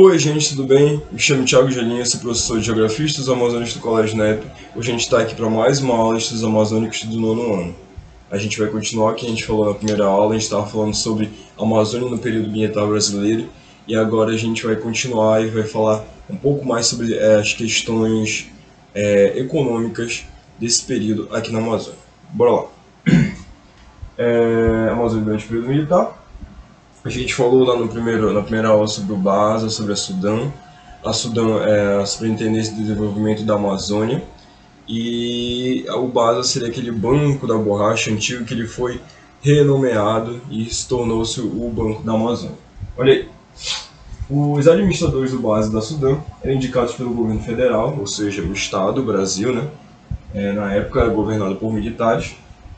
Oi gente, tudo bem? Me chamo Thiago Gelinha, sou professor de Geografia e Estudos Amazônicos do Colégio NEP. Hoje a gente está aqui para mais uma aula de Estudos Amazônicos do nono ano. A gente vai continuar o que a gente falou na primeira aula, a gente estava falando sobre a Amazônia no período militar brasileiro, e agora a gente vai continuar e vai falar um pouco mais sobre as questões econômicas desse período aqui na Amazônia. Bora lá! Amazônia durante o período militar. A gente falou lá na primeira aula sobre o BASA, sobre a Sudam. A Sudam é a Superintendência de Desenvolvimento da Amazônia. E o BASA seria aquele banco da borracha antigo que ele foi renomeado e tornou-se o Banco da Amazônia. Olha aí. Os administradores do BASA e da Sudam eram indicados pelo governo federal, ou seja, o Estado, o Brasil, né? Na época era governado por militares,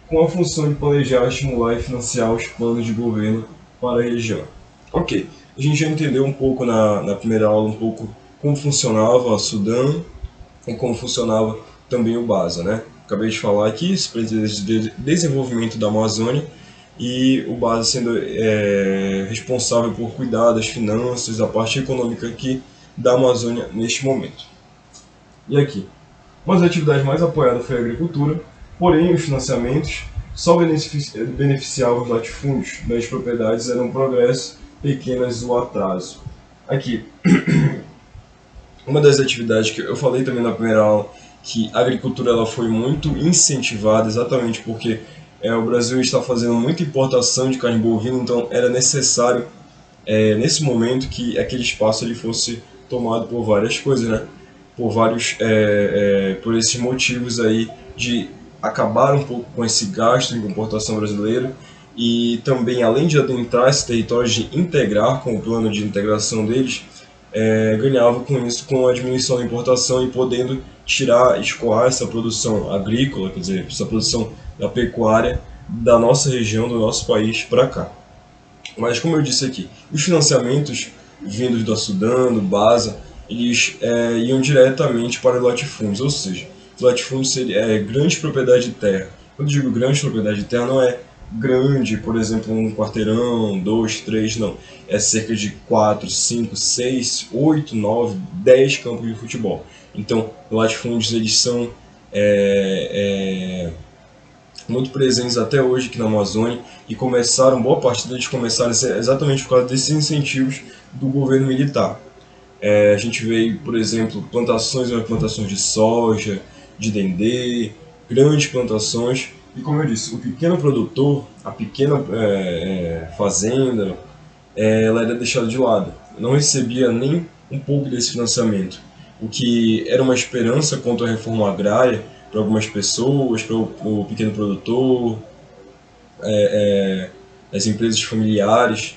com a função de planejar, estimular e financiar os planos de governo para a região. Ok, a gente já entendeu um pouco na primeira aula um pouco como funcionava a Sudam e como funcionava também o BASA, né? Acabei de falar aqui, Superintendência de Desenvolvimento da Amazônia, e o BASA sendo responsável por cuidar das finanças, da parte econômica aqui da Amazônia neste momento. E aqui, uma das atividades mais apoiadas foi a agricultura, porém os financiamentos só beneficiavam os latifúndios, das propriedades eram um progresso, pequenas o atraso. Aqui, uma das atividades que eu falei também na primeira aula, que a agricultura ela foi muito incentivada, exatamente porque o Brasil está fazendo muita importação de carne bovina, então era necessário, nesse momento, que aquele espaço ele fosse tomado por várias coisas, né? Por esses motivos aí de acabar um pouco com esse gasto de importação brasileiro e também, além de adentrar esse território, de integrar com o plano de integração deles, ganhava com isso, com a diminuição da importação e podendo escoar essa produção agrícola, quer dizer, essa produção da pecuária da nossa região, do nosso país para cá. Mas como eu disse aqui, os financiamentos vindos da Sudam, do BASA, eles iam diretamente para latifúndios, ou seja, os latifúndios seria grande propriedade de terra. Quando eu digo grande propriedade de terra, não é grande, por exemplo, um quarteirão, 2, 3, não. É cerca de 4, 5, 6, 8, 9, 10 campos de futebol. Então, latifúndios eles são muito presentes até hoje aqui na Amazônia e boa parte deles começaram exatamente por causa desses incentivos do governo militar. A gente vê, por exemplo, plantações de soja, de dendê, grandes plantações. E como eu disse, o pequeno produtor, a pequena fazenda, ela era deixada de lado. Não recebia nem um pouco desse financiamento. O que era uma esperança contra a reforma agrária para algumas pessoas, para o pequeno produtor, as empresas familiares,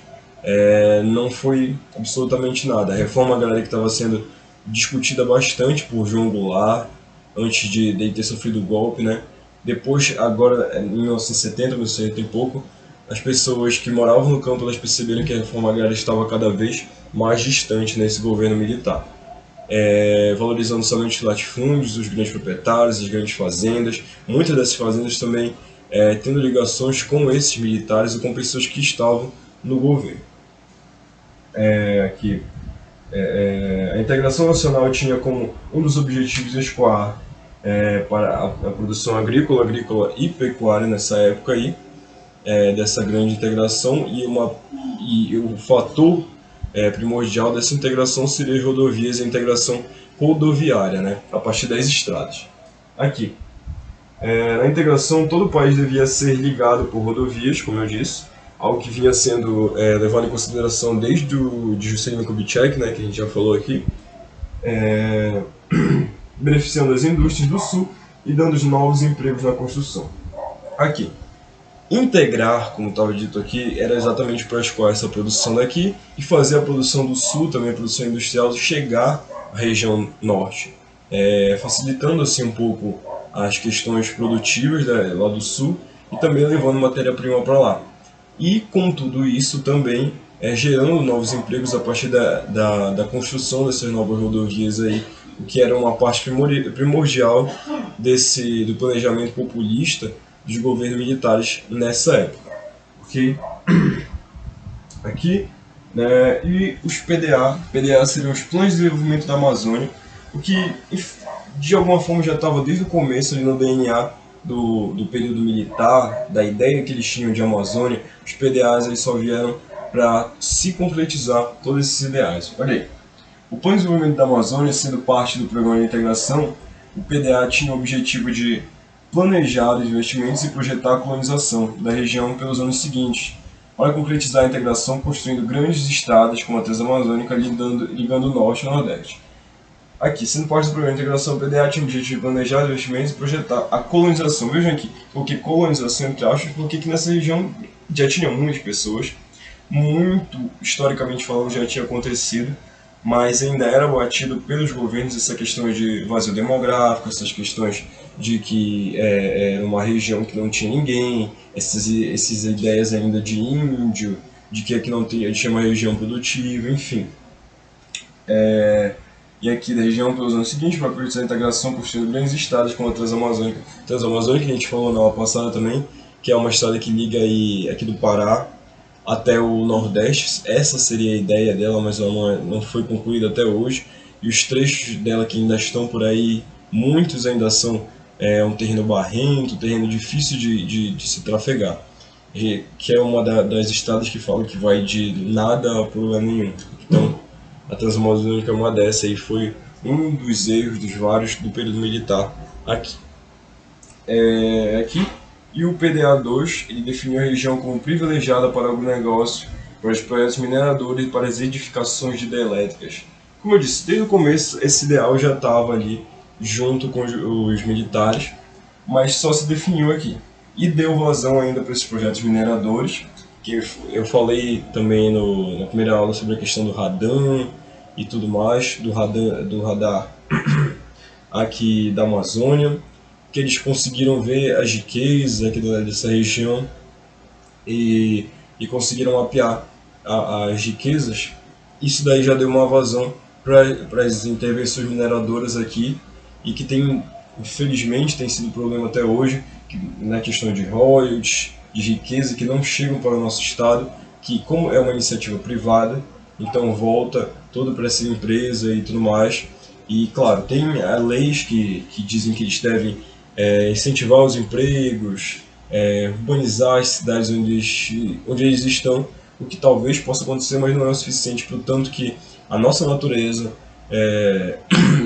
não foi absolutamente nada. A reforma agrária que estava sendo discutida bastante por João Goulart, antes de ele ter sofrido o golpe, né? Depois, agora, em 1970, 1970 e pouco, as pessoas que moravam no campo elas perceberam que a reforma agrária estava cada vez mais distante nesse governo militar. Valorizando somente os latifúndios, os grandes proprietários, as grandes fazendas, muitas dessas fazendas também tendo ligações com esses militares e com pessoas que estavam no governo. A integração nacional tinha como um dos objetivos escoar para a produção agrícola e pecuária nessa época aí, dessa grande integração, e o fator primordial dessa integração seria as rodovias e a integração rodoviária, né, a partir das estradas. Aqui, na integração, todo o país devia ser ligado por rodovias, como eu disse, algo que vinha sendo levado em consideração desde o de Juscelino Kubitschek, né, que a gente já falou aqui, beneficiando as indústrias do sul e dando novos empregos na construção. Aqui, integrar, como estava dito aqui, era exatamente para escoar essa produção daqui e fazer a produção do sul, também a produção industrial, chegar à região norte, facilitando assim um pouco as questões produtivas lá do sul e também levando matéria-prima para lá. E com tudo isso também gerando novos empregos a partir da construção dessas novas rodovias aí, o que era uma parte primordial do planejamento populista dos governos militares nessa época. Okay? Aqui, né? E os PDA seriam os Planos de Desenvolvimento da Amazônia, o que de alguma forma já estava desde o começo ali no DNA do período militar, da ideia que eles tinham de Amazônia. Os PDAs eles só vieram para se concretizar todos esses ideais. Olha aí, o Plano de Desenvolvimento da Amazônia, sendo parte do Programa de Integração, o PDA tinha o objetivo de planejar os investimentos e projetar a colonização da região pelos anos seguintes, para concretizar a integração construindo grandes estradas como a Transamazônica ligando o Norte ao Nordeste. Aqui, sendo parte do Programa de Integração, o PDA tinha o objetivo de planejar os investimentos e projetar a colonização. Vejam aqui, porque colonização, entre aspas, porque aqui nessa região já tinha muitas pessoas, muito historicamente falando já tinha acontecido, mas ainda era batido pelos governos essa questão de vazio demográfico, essas questões de que era uma região que não tinha ninguém, essas ideias ainda de índio, de que aqui não tinha uma região produtiva, enfim. E aqui da região pelos anos seguintes, para permitir a integração construindo grandes estradas como a Transamazônica. Transamazônica, que a gente falou na aula passada também, que é uma estrada que liga aí, aqui do Pará até o Nordeste. Essa seria a ideia dela, mas ela não foi concluída até hoje. E os trechos dela que ainda estão por aí, muitos ainda são um terreno barrento, um terreno difícil de se trafegar. Que é uma das estradas que falam que vai de nada a lugar nenhum. Então, a Transamazônica é uma dessas e foi um dos erros dos vários do período militar aqui. E o PDA2 ele definiu a região como privilegiada para o negócio, para os projetos mineradores e para as edificações de hidrelétricas. Como eu disse, desde o começo esse ideal já estava ali junto com os militares, mas só se definiu aqui. E deu vazão ainda para esses projetos mineradores, que eu falei também na primeira aula sobre a questão do radar e tudo mais, do radar aqui da Amazônia, que eles conseguiram ver as riquezas aqui dessa região e conseguiram mapear as riquezas. Isso daí já deu uma vazão para as intervenções mineradoras aqui e que infelizmente tem sido um problema até hoje, na questão de royalties, de riqueza que não chegam para o nosso estado, que como é uma iniciativa privada, então volta todo para essa empresa e tudo mais. E claro, tem leis que dizem que eles devem incentivar os empregos, urbanizar as cidades onde eles estão, o que talvez possa acontecer, mas não é o suficiente para o tanto que a nossa natureza,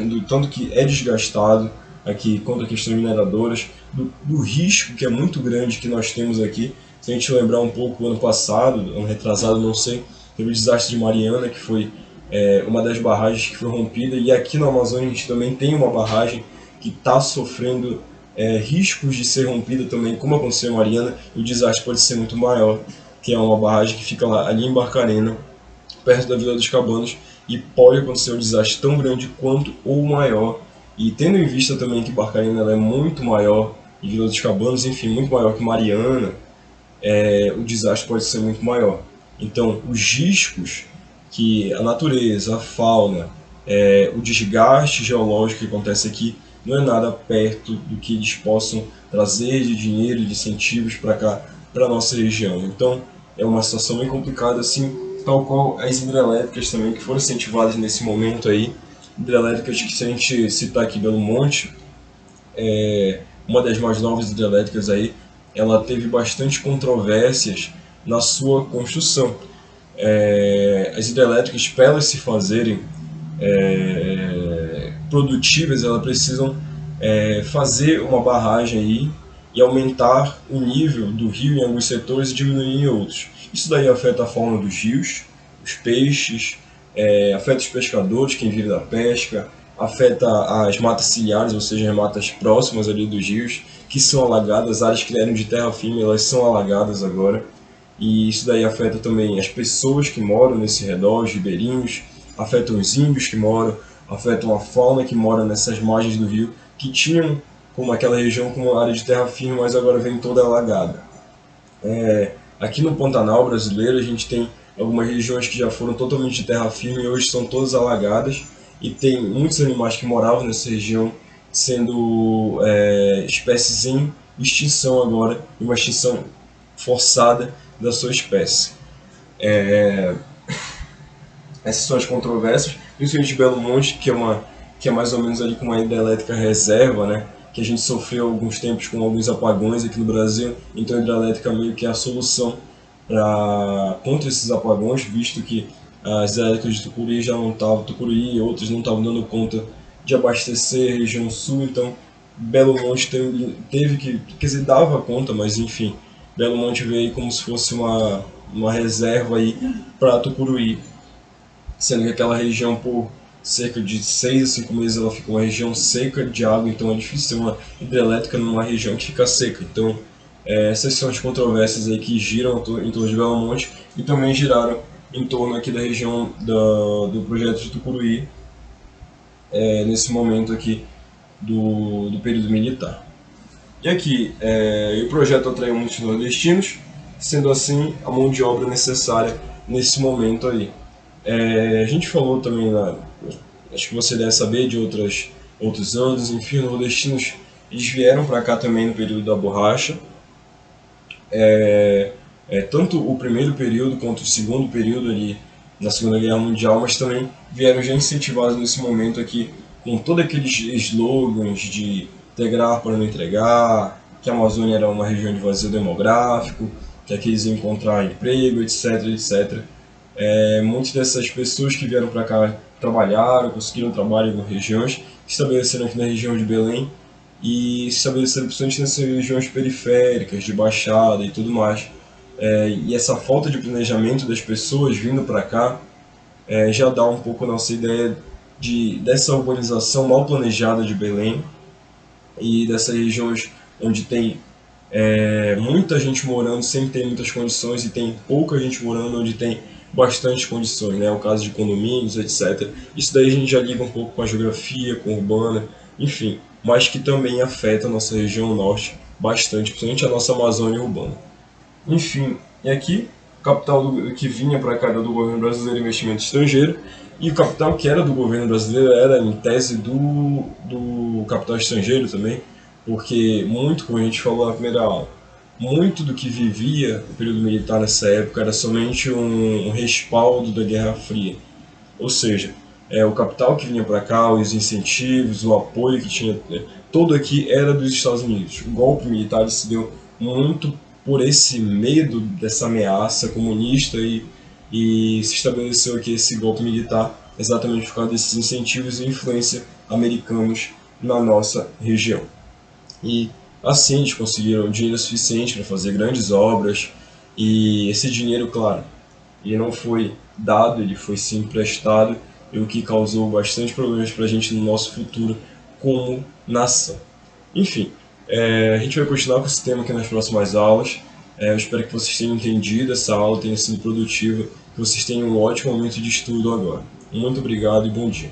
do tanto que é desgastado aqui contra questões mineradoras, do risco que é muito grande que nós temos aqui. Se a gente lembrar um pouco, ano passado, ano retrasado, não sei, teve o desastre de Mariana, que foi uma das barragens que foi rompida, e aqui na Amazônia a gente também tem uma barragem que está sofrendo riscos de ser rompida também, como aconteceu em Mariana, e o desastre pode ser muito maior, que é uma barragem que fica lá, ali em Barcarena, perto da Vila dos Cabanos, e pode acontecer um desastre tão grande quanto ou maior. E tendo em vista também que Barcarena ela é muito maior, e Vila dos Cabanos, enfim, muito maior que Mariana, o desastre pode ser muito maior. Então, os riscos que a natureza, a fauna, o desgaste geológico que acontece aqui, não é nada perto do que eles possam trazer de dinheiro, de incentivos para cá, para a nossa região. Então, é uma situação bem complicada, assim, tal qual as hidrelétricas também, que foram incentivadas nesse momento aí. Hidrelétricas que, se a gente citar aqui Belo Monte, uma das mais novas hidrelétricas aí, ela teve bastante controvérsias na sua construção. As hidrelétricas, para elas se fazerem produtivas, elas precisam fazer uma barragem aí e aumentar o nível do rio em alguns setores e diminuir em outros. Isso daí afeta a fauna dos rios, os peixes, afeta os pescadores, quem vive da pesca, afeta as matas ciliares, ou seja, as matas próximas ali dos rios, que são alagadas, áreas que eram de terra firme, elas são alagadas agora. E isso daí afeta também as pessoas que moram nesse redor, os ribeirinhos, afeta os índios que moram, afetam a fauna que mora nessas margens do rio, que tinham como aquela região como área de terra firme, mas agora vem toda alagada. Aqui no Pantanal brasileiro a gente tem algumas regiões que já foram totalmente de terra firme e hoje são todas alagadas, e tem muitos animais que moravam nessa região sendo espécies em extinção agora, uma extinção forçada da sua espécie. Essas são as controvérsias, principalmente de Belo Monte, que é mais ou menos ali com uma hidrelétrica reserva, né? Que a gente sofreu alguns tempos com alguns apagões aqui no Brasil, então a hidrelétrica meio que é a solução contra esses apagões, visto que as hidrelétricas de Tucuruí já não estavam, Tucuruí e outras não estavam dando conta de abastecer a região sul, então Belo Monte teve que, quer dizer, dava conta, mas enfim, Belo Monte veio aí como se fosse uma reserva aí para Tucuruí, sendo que aquela região por cerca de 6 a 5 meses ela fica uma região seca de água, então é difícil ter uma hidrelétrica numa região que fica seca. Então essas são as controvérsias aí que giram em torno de Belo Monte e também giraram em torno aqui da região do projeto de Tucuruí, nesse momento aqui do período militar. E aqui, o projeto atraiu muitos nordestinos, sendo assim a mão de obra necessária nesse momento aí. A gente falou também, acho que você deve saber de outros anos, enfim, os nordestinos eles vieram para cá também no período da borracha. Tanto o primeiro período quanto o segundo período ali na Segunda Guerra Mundial, mas também vieram já incentivados nesse momento aqui com todos aqueles slogans de integrar para não entregar, que a Amazônia era uma região de vazio demográfico, que aqui eles iam encontrar emprego, etc, etc. Muitas dessas pessoas que vieram para cá trabalharam, conseguiram trabalho em algumas regiões, se estabeleceram aqui na região de Belém e se estabeleceram principalmente nessas regiões periféricas, de Baixada e tudo mais. E essa falta de planejamento das pessoas vindo para cá já dá um pouco a nossa ideia dessa urbanização mal planejada de Belém e dessas regiões onde tem muita gente morando sem ter muitas condições e tem pouca gente morando onde tem bastante condições, né? O caso de condomínios, etc. Isso daí a gente já liga um pouco com a geografia, com a urbana, enfim, mas que também afeta a nossa região norte bastante, principalmente a nossa Amazônia urbana. Enfim, e aqui, o capital que vinha para cá era do governo brasileiro, investimento estrangeiro, e o capital que era do governo brasileiro era, em tese, do capital estrangeiro também, porque muito, como a gente falou na primeira aula, muito do que vivia o período militar nessa época era somente um respaldo da Guerra Fria. Ou seja, o capital que vinha para cá, os incentivos, o apoio que tinha, todo aqui era dos Estados Unidos. O golpe militar se deu muito por esse medo dessa ameaça comunista e se estabeleceu aqui esse golpe militar exatamente por causa desses incentivos e influência americanos na nossa região. E assim eles conseguiram dinheiro suficiente para fazer grandes obras e esse dinheiro, claro, ele não foi dado, ele foi sim emprestado, e o que causou bastante problemas para a gente no nosso futuro como nação. Enfim, a gente vai continuar com esse tema aqui nas próximas aulas. Eu espero que vocês tenham entendido essa aula, tenha sido produtiva, que vocês tenham um ótimo momento de estudo agora. Muito obrigado e bom dia.